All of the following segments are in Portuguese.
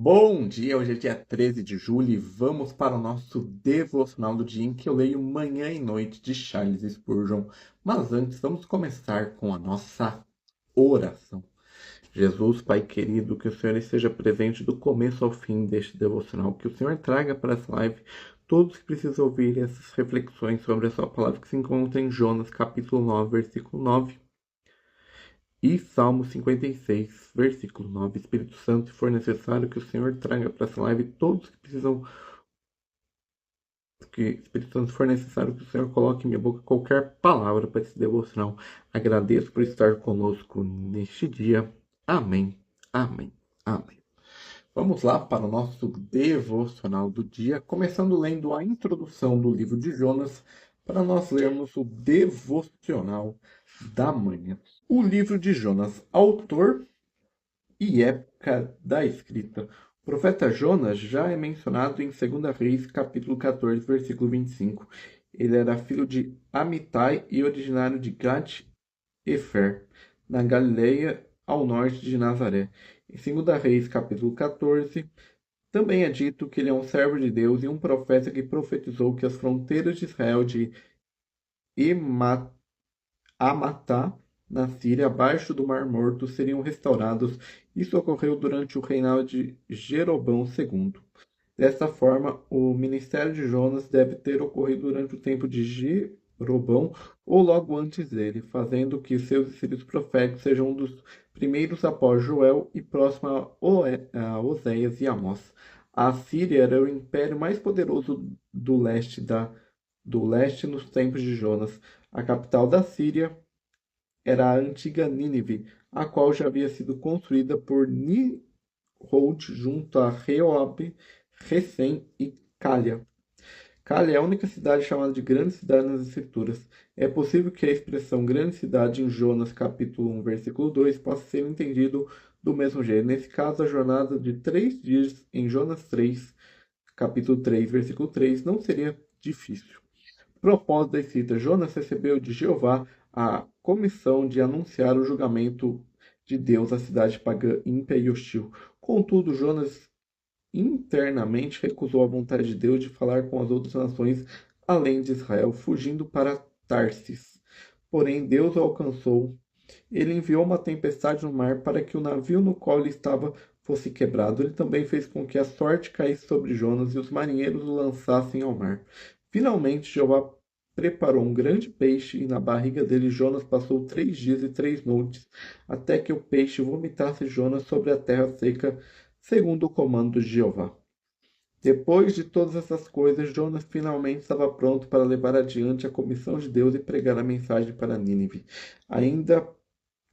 Bom dia, hoje é dia 13 de julho e vamos para o nosso devocional do dia em que eu leio Manhã e Noite de Charles Spurgeon. Mas antes, vamos começar com a nossa oração. Jesus, Pai querido, que o Senhor esteja presente do começo ao fim deste devocional, que o Senhor traga para essa live todos que precisam ouvir essas reflexões sobre a sua palavra que se encontra em Jonas, capítulo 9, versículo 9. E Salmo 56, versículo 9. Espírito Santo, se for necessário que o Senhor traga para essa live todos que precisam. Espírito Santo, se for necessário que o Senhor coloque em minha boca qualquer palavra para esse devocional. Agradeço por estar conosco neste dia. Amém, amém, amém. Vamos lá para o nosso devocional do dia, começando lendo a introdução do livro de Jonas, para nós lermos o devocional da manhã. O livro de Jonas, autor e época da escrita. O profeta Jonas já é mencionado em 2 Reis, capítulo 14, versículo 25. Ele era filho de Amitai e originário de Gat-Efer, na Galileia, ao norte de Nazaré. Em 2 Reis, capítulo 14, também é dito que ele é um servo de Deus e um profeta que profetizou que as fronteiras de Israel de Amatá, na Síria, abaixo do Mar Morto, seriam restaurados. Isso ocorreu durante o reinado de Jeroboão II. Dessa forma, o ministério de Jonas deve ter ocorrido durante o tempo de Jeroboão ou logo antes dele, fazendo que seus escritos proféticos sejam um dos primeiros após Joel e próximo a Oséias e Amós. A Síria era o império mais poderoso do leste nos tempos de Jonas. A capital da Síria era a antiga Nínive, a qual já havia sido construída por Nimrod junto a Reob, Recém e Calha. Calha é a única cidade chamada de grande cidade nas Escrituras. É possível que a expressão grande cidade em Jonas capítulo 1, versículo 2 possa ser entendido do mesmo jeito. Nesse caso, a jornada de 3 dias em Jonas 3, capítulo 3, versículo 3, não seria difícil. Propósito da escrita: Jonas recebeu de Jeová a comissão de anunciar o julgamento de Deus à cidade pagã ímpia e hostil. Contudo, Jonas internamente recusou a vontade de Deus de falar com as outras nações além de Israel, fugindo para Tarsis. Porém, Deus o alcançou. Ele enviou uma tempestade no mar para que o navio no qual ele estava fosse quebrado. Ele também fez com que a sorte caísse sobre Jonas e os marinheiros o lançassem ao mar. Finalmente, Jeová preparou um grande peixe e na barriga dele Jonas passou 3 dias e 3 noites, até que o peixe vomitasse Jonas sobre a terra seca, segundo o comando de Jeová. Depois de todas essas coisas, Jonas finalmente estava pronto para levar adiante a comissão de Deus e pregar a mensagem para Nínive. Ainda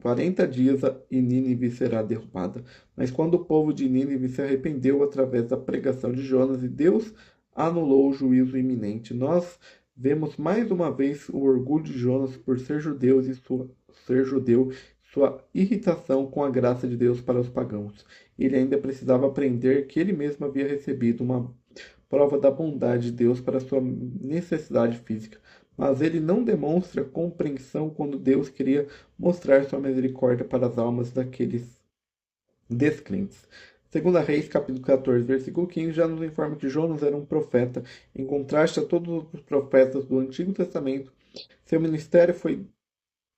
40 dias e Nínive será derrubada. Mas quando o povo de Nínive se arrependeu através da pregação de Jonas e Deus anulou o juízo iminente, nós vemos mais uma vez o orgulho de Jonas por ser judeu, sua irritação com a graça de Deus para os pagãos. Ele ainda precisava aprender que ele mesmo havia recebido uma prova da bondade de Deus para sua necessidade física. Mas ele não demonstra compreensão quando Deus queria mostrar sua misericórdia para as almas daqueles descrentes. Segunda Reis, capítulo 14, versículo 15, já nos informa que Jonas era um profeta. Em contraste a todos os profetas do Antigo Testamento, seu ministério foi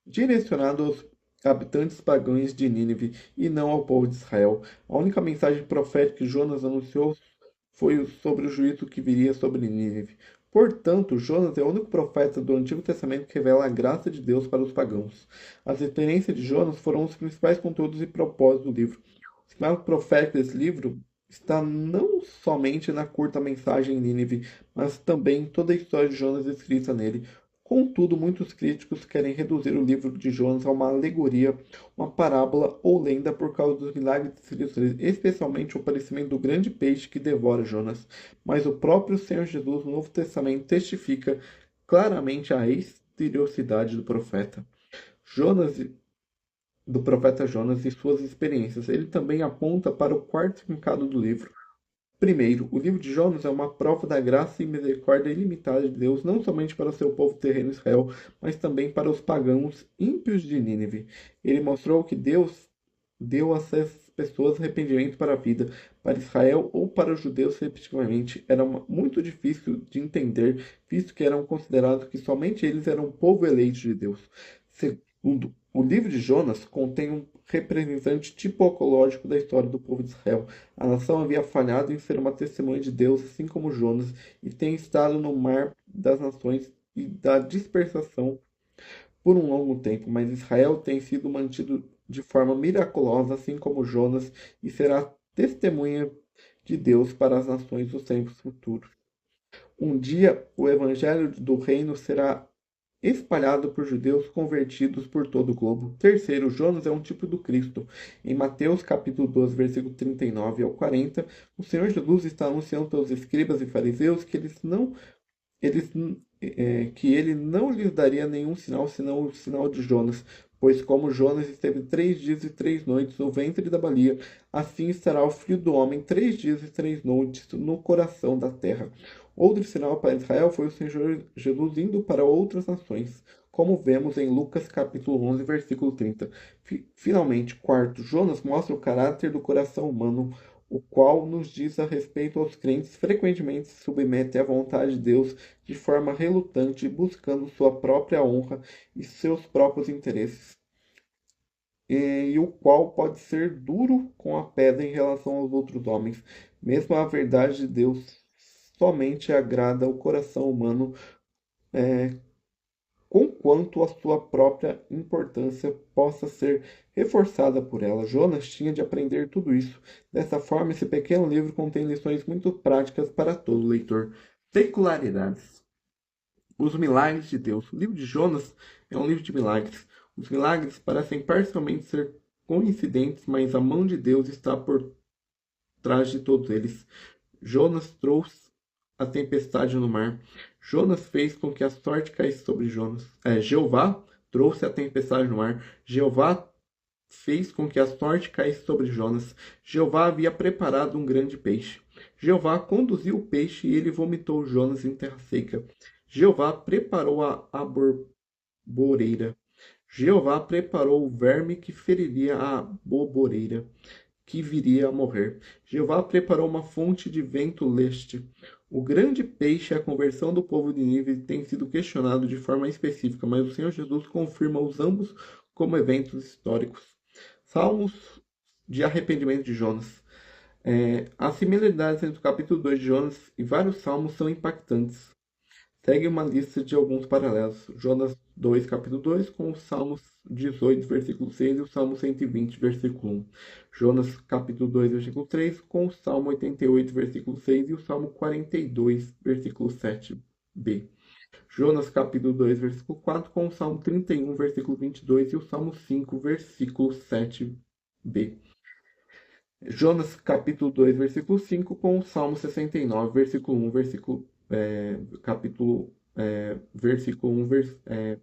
direcionado aos habitantes pagãos de Nínive e não ao povo de Israel. A única mensagem profética que Jonas anunciou foi sobre o juízo que viria sobre Nínive. Portanto, Jonas é o único profeta do Antigo Testamento que revela a graça de Deus para os pagãos. As experiências de Jonas foram os principais conteúdos e propósitos do livro. O significado profético desse livro está não somente na curta mensagem em Nínive, mas também em toda a história de Jonas escrita nele. Contudo, muitos críticos querem reduzir o livro de Jonas a uma alegoria, uma parábola ou lenda por causa dos milagres descritos nele, especialmente o aparecimento do grande peixe que devora Jonas. Mas o próprio Senhor Jesus no Novo Testamento testifica claramente a exterioridade do profeta Jonas e suas experiências. Ele também aponta para o quarto significado do livro. Primeiro, o livro de Jonas é uma prova da graça e misericórdia ilimitada de Deus, não somente para o seu povo terreno Israel, mas também para os pagãos ímpios de Nínive. Ele mostrou que Deus deu a essas pessoas arrependimento para a vida. Para Israel ou para os judeus, respectivamente, era muito difícil de entender, visto que eram considerados que somente eles eram o povo eleito de Deus. Segundo, o livro de Jonas contém um representante tipológico da história do povo de Israel. A nação havia falhado em ser uma testemunha de Deus, assim como Jonas, e tem estado no mar das nações e da dispersação por um longo tempo, mas Israel tem sido mantido de forma miraculosa, assim como Jonas, e será testemunha de Deus para as nações dos tempos futuros. Um dia, o evangelho do reino será espalhado por judeus convertidos por todo o globo. Terceiro, Jonas é um tipo do Cristo. Em Mateus capítulo 12, versículo 39 ao 40, o Senhor Jesus está anunciando pelos escribas e fariseus que eles, que ele não lhes daria nenhum sinal senão o sinal de Jonas. Pois como Jonas esteve 3 dias e 3 noites no ventre da baleia, assim estará o filho do homem 3 dias e 3 noites no coração da terra. Outro sinal para Israel foi o Senhor Jesus indo para outras nações, como vemos em Lucas capítulo 11, versículo 30. Finalmente, quarto, Jonas mostra o caráter do coração humano, o qual nos diz a respeito aos crentes frequentemente se submetem à vontade de Deus de forma relutante, buscando sua própria honra e seus próprios interesses, e o qual pode ser duro com a pedra em relação aos outros homens. Mesmo a verdade de Deus somente agrada ao coração humano, conquanto a sua própria importância possa ser reforçada por ela. Jonas tinha de aprender tudo isso. Dessa forma, esse pequeno livro contém lições muito práticas para todo leitor. Peculiaridades. Os milagres de Deus. O livro de Jonas é um livro de milagres. Os milagres parecem parcialmente ser coincidentes, mas a mão de Deus está por trás de todos eles. Jonas trouxe a tempestade no mar. Jonas fez com que a sorte caísse sobre Jonas. Jeová trouxe a tempestade no mar. Jeová fez com que a sorte caísse sobre Jonas. Jeová havia preparado um grande peixe. Jeová conduziu o peixe e ele vomitou Jonas em terra seca. Jeová preparou a aboboreira. Jeová preparou o verme que feriria a aboboreira, que viria a morrer. Jeová preparou uma fonte de vento leste. O grande peixe e a conversão do povo de Nínive tem sido questionado de forma específica, mas o Senhor Jesus confirma os ambos como eventos históricos. Salmos de arrependimento de Jonas. As similaridades entre o capítulo 2 de Jonas e vários salmos são impactantes. Segue uma lista de alguns paralelos. Jonas 2, capítulo 2, com os Salmos 18, versículo 6 e o Salmo 120, versículo 1. Jonas capítulo 2, versículo 3, com o Salmo 88, versículo 6 e o Salmo 42, versículo 7b. Jonas capítulo 2, versículo 4, com o Salmo 31, versículo 22 e o Salmo 5, versículo 7b. Jonas capítulo 2, versículo 5, com o Salmo 69, versículo 1, versículo 1,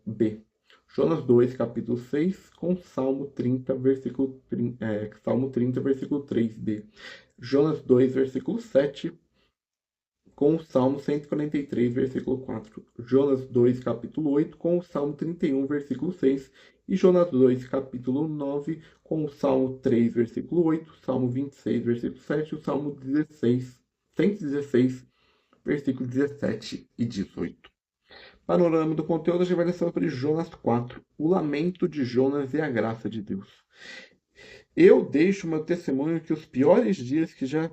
b. Jonas 2, capítulo 6, com Salmo 30, Salmo 30, versículo 3b. Jonas 2, versículo 7, com o Salmo 143, versículo 4. Jonas 2, capítulo 8, com o Salmo 31, versículo 6. E Jonas 2, capítulo 9, com o Salmo 3, versículo 8, Salmo 26, versículo 7, e o Salmo 116, versículos 17 e 18. Panorama do conteúdo, a gente vai ler sobre Jonas 4, o lamento de Jonas e a graça de Deus. Eu deixo meu testemunho que os piores dias que já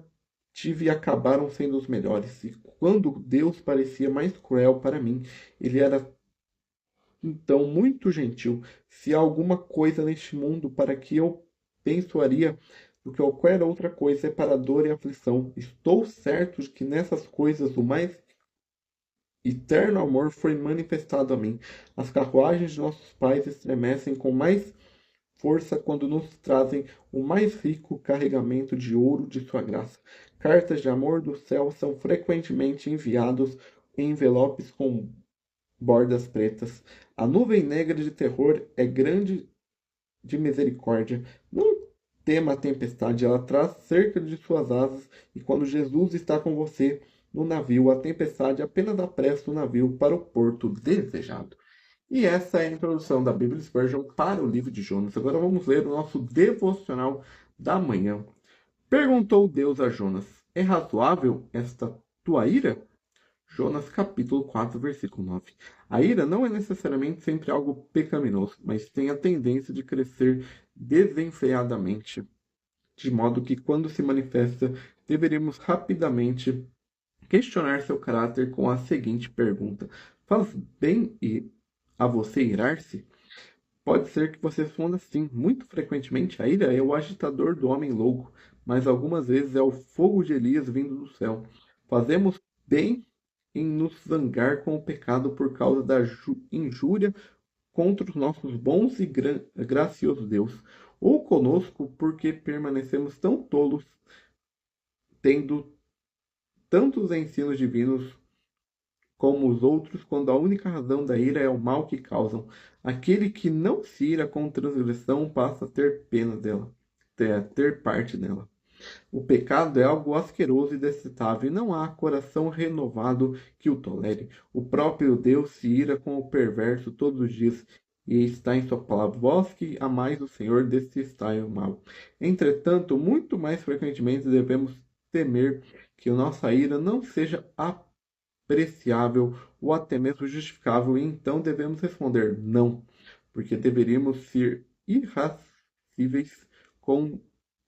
tive acabaram sendo os melhores. E quando Deus parecia mais cruel para mim, ele era então muito gentil. Se há alguma coisa neste mundo para que eu pensaria do que qualquer outra coisa é para a dor e aflição. Estou certo de que nessas coisas o mais eterno amor foi manifestado a mim. As carruagens de nossos pais estremecem com mais força quando nos trazem o mais rico carregamento de ouro de sua graça. Cartas de amor do céu são frequentemente enviados em envelopes com bordas pretas. A nuvem negra de terror é grande de misericórdia. Não tema a tempestade, ela traz cerca de suas asas, e quando Jesus está com você no navio, a tempestade apenas apressa o navio para o porto desejado. E essa é a introdução da Bíblia Spurgeon para o livro de Jonas. Agora vamos ler o nosso devocional da manhã. Perguntou Deus a Jonas: É razoável esta tua ira? Jonas capítulo 4, versículo 9. A ira não é necessariamente sempre algo pecaminoso, mas tem a tendência de crescer desenfreadamente, de modo que quando se manifesta, deveríamos rapidamente questionar seu caráter com a seguinte pergunta: faz bem a você irar-se? Pode ser que você responda sim. Muito frequentemente, a ira é o agitador do homem louco, mas algumas vezes é o fogo de Elias vindo do céu. Fazemos bem em nos zangar com o pecado por causa da injúria contra os nossos bons e graciosos Deus, ou conosco porque permanecemos tão tolos, tendo tantos ensinos divinos como os outros, quando a única razão da ira é o mal que causam. Aquele que não se ira com transgressão passa a ter pena dela, ter parte nela. O pecado é algo asqueroso e detestável, e não há coração renovado que o tolere. O próprio Deus se ira com o perverso todos os dias, e está em sua palavra: vós que amais o Senhor, detestai o mal. Entretanto, muito mais frequentemente devemos temer que a nossa ira não seja apreciável ou até mesmo justificável, e então devemos responder não, porque deveríamos ser irascíveis com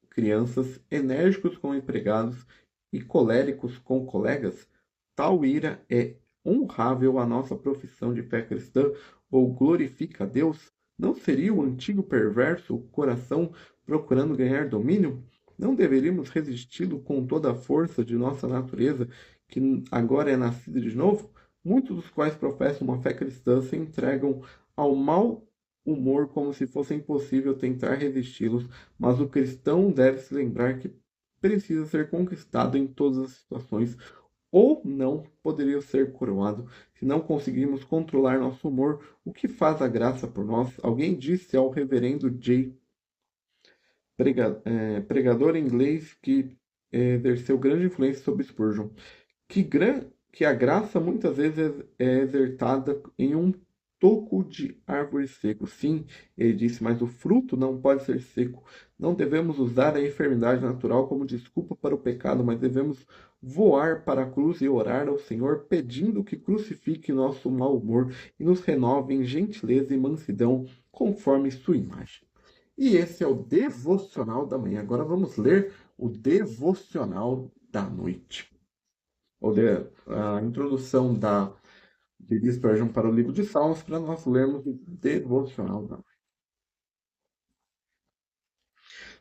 crianças, enérgicos com empregados e coléricos com colegas. Tal ira é honrável à nossa profissão de fé cristã ou glorifica a Deus? Não seria o antigo perverso coração procurando ganhar domínio? Não deveríamos resisti-lo com toda a força de nossa natureza, que agora é nascida de novo? Muitos dos quais professam uma fé cristã se entregam ao mau humor como se fosse impossível tentar resisti-los, mas o cristão deve se lembrar que precisa ser conquistado em todas as situações, ou não poderia ser coroado. Se não conseguirmos controlar nosso humor, o que faz a graça por nós? Alguém disse ao reverendo J. Pregador inglês que exerceu grande influência sobre Spurgeon, que a graça muitas vezes é exertada em um toco de árvore seco. Sim, ele disse, mas o fruto não pode ser seco. Não devemos usar a enfermidade natural como desculpa para o pecado, mas devemos voar para a cruz e orar ao Senhor, pedindo que crucifique nosso mau humor e nos renove em gentileza e mansidão, conforme sua imagem. E esse é o devocional da manhã. Agora vamos ler o devocional da noite. Ou a introdução de Lee Spurgeon para o livro de Salmos, para nós lermos o devocional da noite.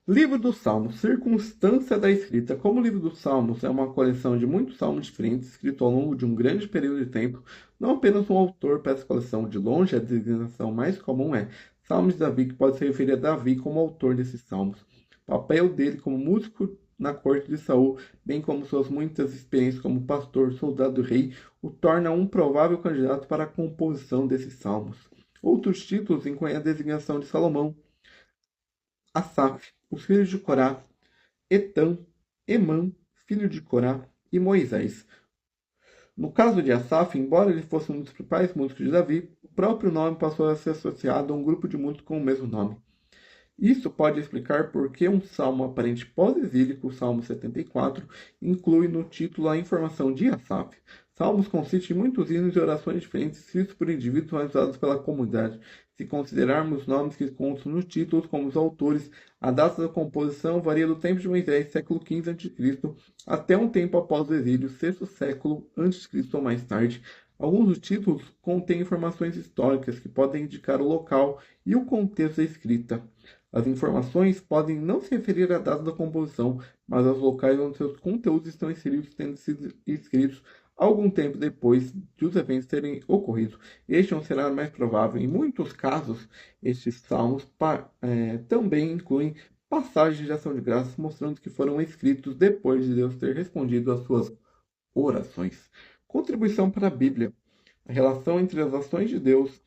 Livro dos Salmos, circunstância da escrita. Como o livro dos Salmos é uma coleção de muitos salmos diferentes, escrito ao longo de um grande período de tempo, não apenas um autor para essa coleção. De longe, a designação mais comum é Salmos de Davi, que pode se referir a Davi como autor desses salmos. O papel dele como músico na corte de Saul, bem como suas muitas experiências como pastor, soldado e rei, o torna um provável candidato para a composição desses salmos. Outros títulos incluem a designação de Salomão, Asaf, os filhos de Corá, Etan, Emã, filho de Corá, e Moisés. No caso de Asaf, embora ele fosse um dos principais músicos de Davi, o próprio nome passou a ser associado a um grupo de músicos com o mesmo nome. Isso pode explicar por que um salmo aparente pós-exílico, o Salmo 74, inclui no título a informação de Asaf. Salmos consistem em muitos hinos e orações diferentes escritos por indivíduos realizados pela comunidade. Se considerarmos os nomes que constam nos títulos como os autores, a data da composição varia do tempo de Moisés, século XV a.C., até um tempo após o exílio, sexto século a.C. ou mais tarde. Alguns dos títulos contêm informações históricas que podem indicar o local e o contexto da escrita. As informações podem não se referir à data da composição, mas aos locais onde seus conteúdos estão inseridos, tendo sido escritos algum tempo depois de os eventos terem ocorrido. Este é um cenário mais provável. Em muitos casos, estes salmos também incluem passagens de ação de graças, mostrando que foram escritos depois de Deus ter respondido às suas orações. Contribuição para a Bíblia. A relação entre as ações de Deus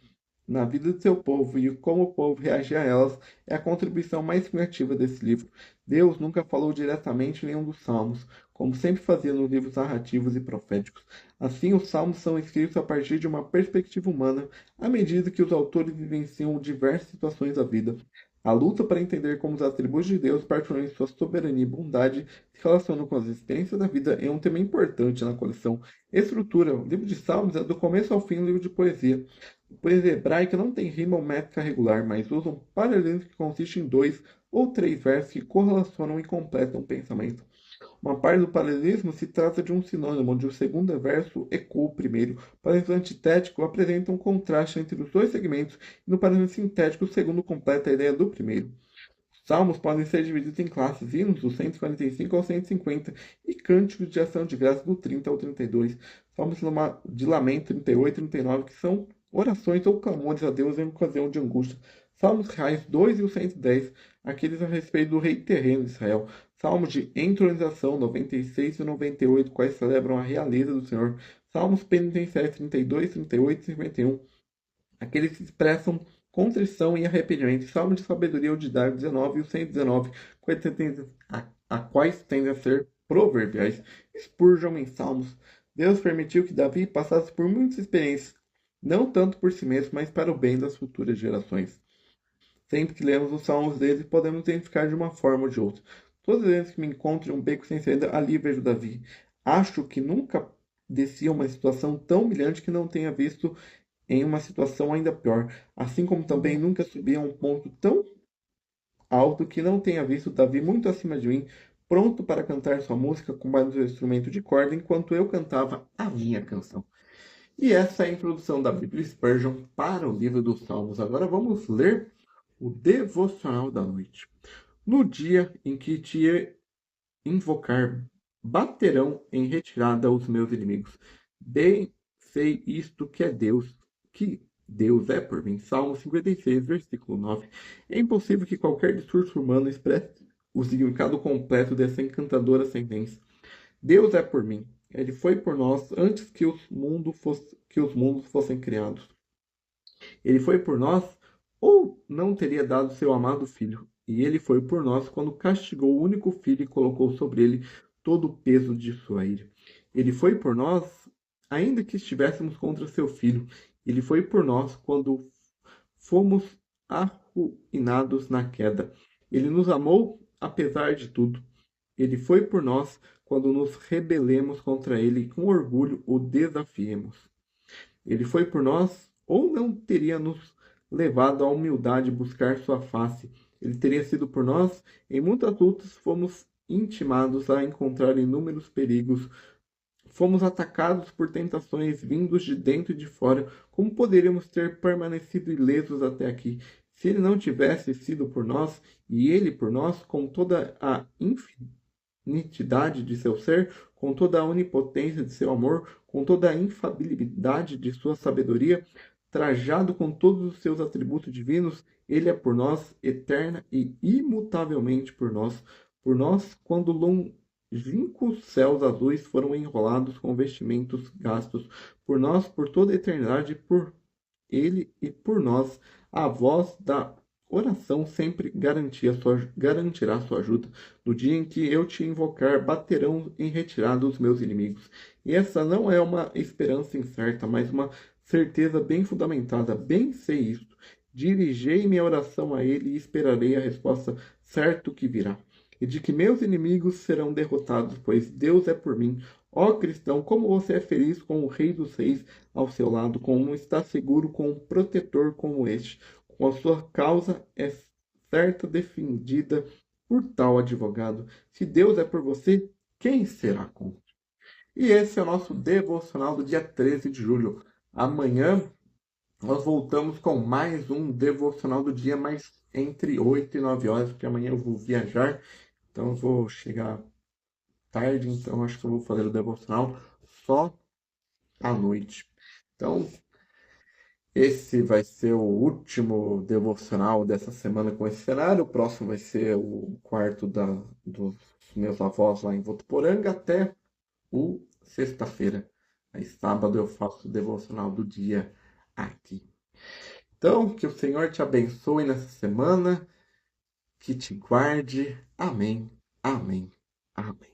na vida do seu povo e como o povo reagia a elas é a contribuição mais significativa desse livro. Deus nunca falou diretamente em nenhum dos salmos. como sempre fazia nos livros narrativos e proféticos. Assim, os salmos são escritos a partir de uma perspectiva humana, à medida que os autores vivenciam diversas situações da vida. A luta para entender como os atributos de Deus, particularmente sua soberania e bondade, se relacionam com as experiências da vida é um tema importante na coleção. Estrutura: o livro de Salmos é do começo ao fim um livro de poesia. A poesia hebraica não tem rima ou métrica regular, mas usa um paralelismo que consiste em dois ou três versos que correlacionam e completam o pensamento. Uma parte do paralelismo se trata de um sinônimo, onde o segundo verso ecoa o primeiro. O paralelismo antitético apresenta um contraste entre os dois segmentos, e no paralelismo sintético o segundo completa a ideia do primeiro. Salmos podem ser divididos em classes: hinos do 145 ao 150 e cânticos de ação de graça do 30 ao 32. Salmos de lamento 38 e 39, que são orações ou clamores a Deus em ocasião de angústia. Salmos reais 2 e o 110, aqueles a respeito do rei terreno de Israel. Salmos de entronização 96 e 98, quais celebram a realeza do Senhor. Salmos penitenciais 32, 38 e 51, aqueles que expressam contrição e arrependimento. Salmo de sabedoria ou de Davi 19 e o 119, a quais tendem a ser proverbiais. Spurgeon em Salmos. Deus permitiu que Davi passasse por muitas experiências, não tanto por si mesmo, mas para o bem das futuras gerações. Sempre que lemos os salmos dele, podemos identificar de uma forma ou de outra. Todas as vezes que me encontro em um beco sem saída, ali vejo Davi. Acho que nunca descia uma situação tão humilhante que não tenha visto em uma situação ainda pior, assim como também nunca subi a um ponto tão alto que não tenha visto Davi muito acima de mim, pronto para cantar sua música com mais um instrumento de corda, enquanto eu cantava a minha canção. E essa é a introdução da Bíblia Spurgeon para o livro dos Salmos. Agora vamos ler o devocional da noite. No dia em que te invocar, baterão em retirada os meus inimigos. Bem sei isto que é Deus, que Deus é por mim. Salmo 56, versículo 9. É impossível que qualquer discurso humano expresse o significado completo dessa encantadora sentença. Deus é por mim. Ele foi por nós antes que os mundos fossem criados. Ele foi por nós, ou não teria dado seu amado filho. E ele foi por nós quando castigou o único filho e colocou sobre ele todo o peso de sua ira. Ele foi por nós, ainda que estivéssemos contra seu filho. Ele foi por nós quando fomos arruinados na queda. Ele nos amou apesar de tudo. Ele foi por nós quando nos rebelemos contra ele e com orgulho o desafiemos. Ele foi por nós, ou não teria nos levado à humildade buscar sua face. Ele teria sido por nós, em muitas lutas fomos intimados a encontrar inúmeros perigos. Fomos atacados por tentações vindos de dentro e de fora. Como poderíamos ter permanecido ilesos até aqui? Se ele não tivesse sido por nós, e ele por nós, com toda a infinidade de seu ser, com toda a onipotência de seu amor, com toda a infalibilidade de sua sabedoria, trajado com todos os seus atributos divinos, ele é por nós, eterna e imutavelmente por nós, quando longínquos céus azuis foram enrolados com vestimentos gastos, por nós, por toda a eternidade, por ele e por nós, a voz da oração sempre garantirá sua ajuda. No dia em que eu te invocar, baterão em retirada os meus inimigos. E essa não é uma esperança incerta, mas uma certeza bem fundamentada. Bem sei isto. Dirigei minha oração a ele e esperarei a resposta, certo que virá. E de que meus inimigos serão derrotados, pois Deus é por mim. Ó cristão, como você é feliz com o Rei dos Reis ao seu lado, como está seguro com um protetor como este, com a sua causa é certa defendida por tal advogado. Se Deus é por você, quem será contra? E esse é o nosso devocional do dia 13 de julho. Amanhã nós voltamos com mais um devocional do dia, mas entre 8 e 9 horas, porque amanhã eu vou viajar, então eu vou chegar tarde, então acho que eu vou fazer o devocional só à noite. Então, esse vai ser o último devocional dessa semana com esse cenário. O próximo vai ser o quarto dos meus avós lá em Votuporanga até o sexta-feira. Aí sábado eu faço o devocional do dia aqui. Então, que o Senhor te abençoe nessa semana, que te guarde. Amém, amém, amém.